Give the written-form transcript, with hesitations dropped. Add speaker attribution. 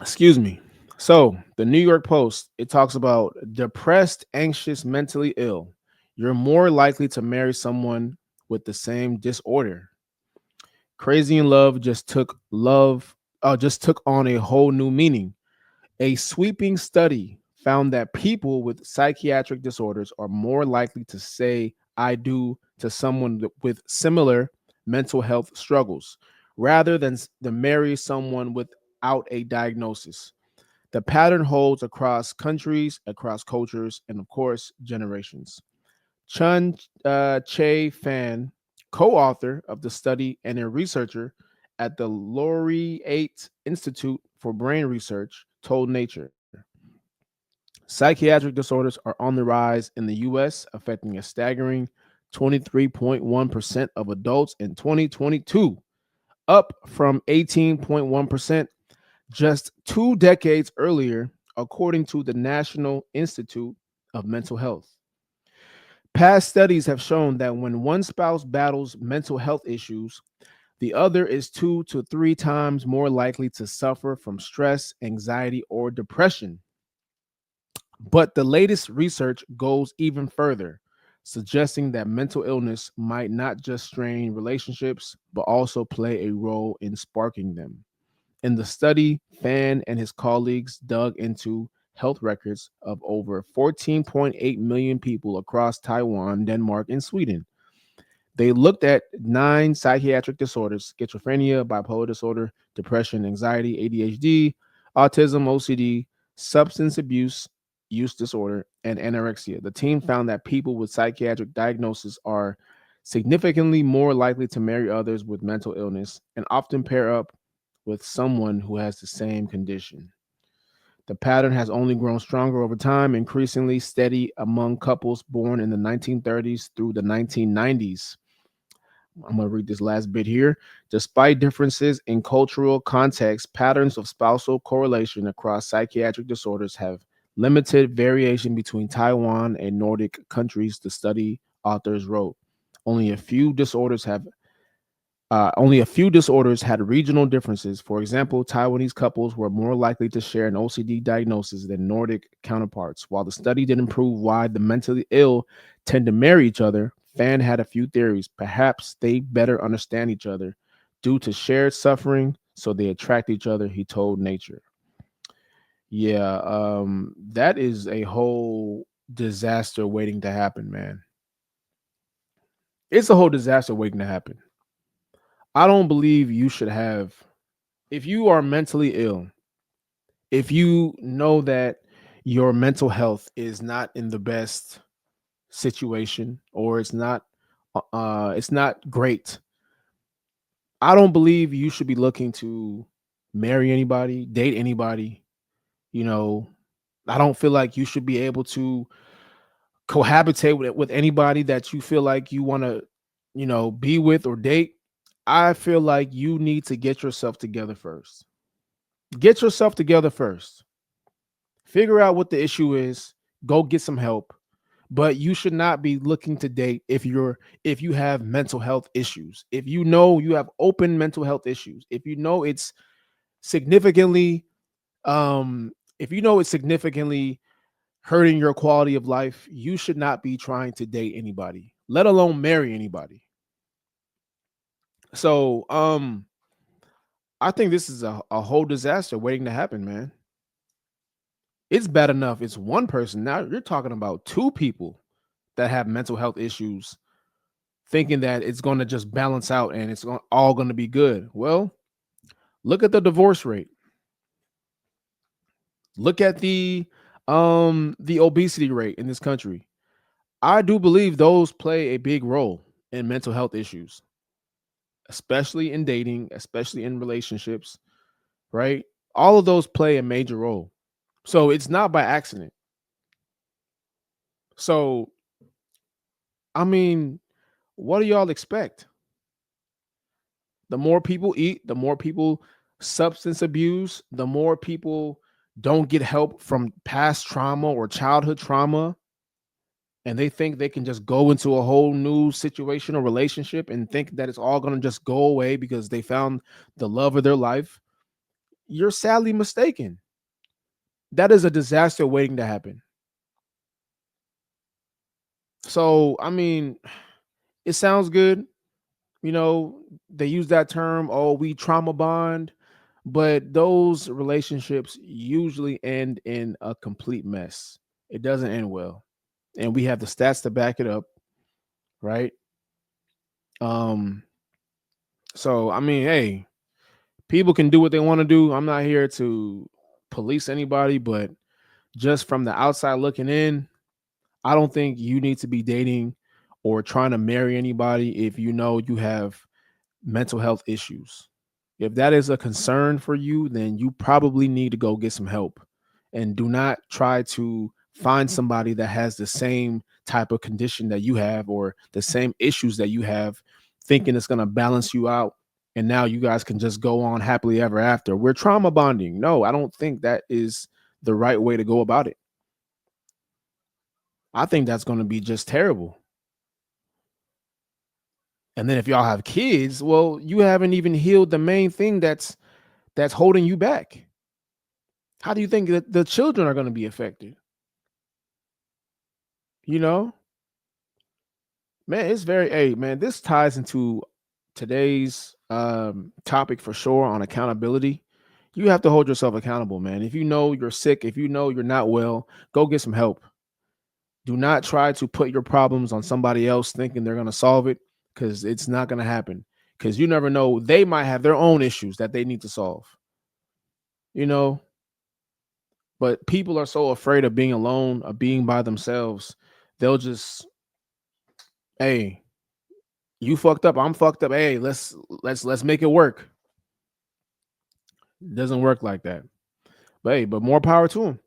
Speaker 1: Excuse me. So, the New York Post, it talks about depressed, anxious, mentally ill. You're more likely to marry someone with the same disorder. Crazy in just took on a whole new meaning. A sweeping study found that people with psychiatric disorders are more likely to say I do to someone with similar mental health struggles rather than to marry someone without a diagnosis. The pattern holds across countries, across cultures, and of course, generations. Chun Che Fan, co author of the study and a researcher at the Laureate Institute for Brain Research, told Nature psychiatric disorders are on the rise in the US, affecting a staggering 23.1% of adults in 2022, up from 18.1% just 2 decades earlier, according to the National Institute of Mental Health. Past studies have shown that when one spouse battles mental health issues, the other is 2 to 3 times more likely to suffer from stress, anxiety, or depression. But the latest research goes even further, suggesting that mental illness might not just strain relationships, but also play a role in sparking them. In the study, Fan and his colleagues dug into health records of over 14.8 million people across Taiwan, Denmark, and Sweden. They looked at 9 psychiatric disorders: schizophrenia, bipolar disorder, depression, anxiety, ADHD, autism, OCD, substance abuse use disorder, and anorexia. The team found that people with psychiatric diagnoses are significantly more likely to marry others with mental illness and often pair up with someone who has the same condition. The pattern has only grown stronger over time, increasingly steady among couples born in the 1930s through the 1990s. I'm going to read this last bit here. Despite differences in cultural context, patterns of spousal correlation across psychiatric disorders have limited variation between Taiwan and Nordic countries, the study authors wrote. Only a few disorders have only a few disorders had regional differences. For example, Taiwanese couples were more likely to share an OCD diagnosis than Nordic counterparts. While the study didn't prove why the mentally ill tend to marry each other, Fan had a few theories. Perhaps they better understand each other due to shared suffering, so they attract each other, he told Nature. Yeah, that is a whole disaster waiting to happen, man. It's a whole disaster waiting to happen. I don't believe you should have, if you are mentally ill, if you know that your mental health is not in the best situation or it's not great, I don't believe you should be looking to marry anybody, date anybody, you know. I don't feel like you should be able to cohabitate with anybody that you feel like you want to, be with or date. I feel like you need to get yourself together first. Get yourself together first. Figure out what the issue is. Go get some help. But you should not be looking to date if you have mental health issues. If you know you have open mental health issues, if you know it's significantly if you know it's significantly hurting your quality of life, you should not be trying to date anybody, let alone marry anybody. So, I think this is a whole disaster waiting to happen, man. It's bad enough it's one person. Now you're talking about two people that have mental health issues, thinking that it's going to just balance out and all going to be good. Well, look at the divorce rate. Look at the obesity rate in this country. I do believe those play a big role in mental health issues, especially in dating, especially in relationships, right? All of those play a major role. So it's not by accident. So, I mean, what do y'all expect? The more people eat, the more people substance abuse, the more people don't get help from past trauma or childhood trauma. And they think they can just go into a whole new situation or relationship and think that it's all going to just go away because they found the love of their life. you're sadly mistaken. That is a disaster waiting to happen. So, I mean, it sounds good. You know, they use that term, oh, we trauma bond, but those relationships usually end in a complete mess. It doesn't end well. And we have the stats to back it up, right? Um, so I mean, hey, people can do what they want to do. I'm not here to police anybody, but just from the outside looking in, I don't think you need to be dating or trying to marry anybody if you know you have mental health issues. If that is a concern for you, then you probably need to go get some help, and do not try to find somebody that has the same type of condition that you have or the same issues that you have, thinking it's going to balance you out. And now you guys can just go on happily ever after. We're trauma bonding. No, I don't think that is the right way to go about it. I think that's going to be just terrible. And then if y'all have kids, well, you haven't even healed the main thing that's holding you back. How do you think that the children are going to be affected? You know, man, it's very, hey, man, this ties into today's topic for sure on accountability. You have to hold yourself accountable, man. If you know you're sick, if you know you're not well, go get some help. Do not try to put your problems on somebody else thinking they're going to solve it, because it's not going to happen. Because you never know, they might have their own issues that they need to solve, you know. But people are so afraid of being alone, of being by themselves. They'll just, hey, you fucked up, I'm fucked up. Hey, let's make it work. It doesn't work like that. But hey, but more power to them.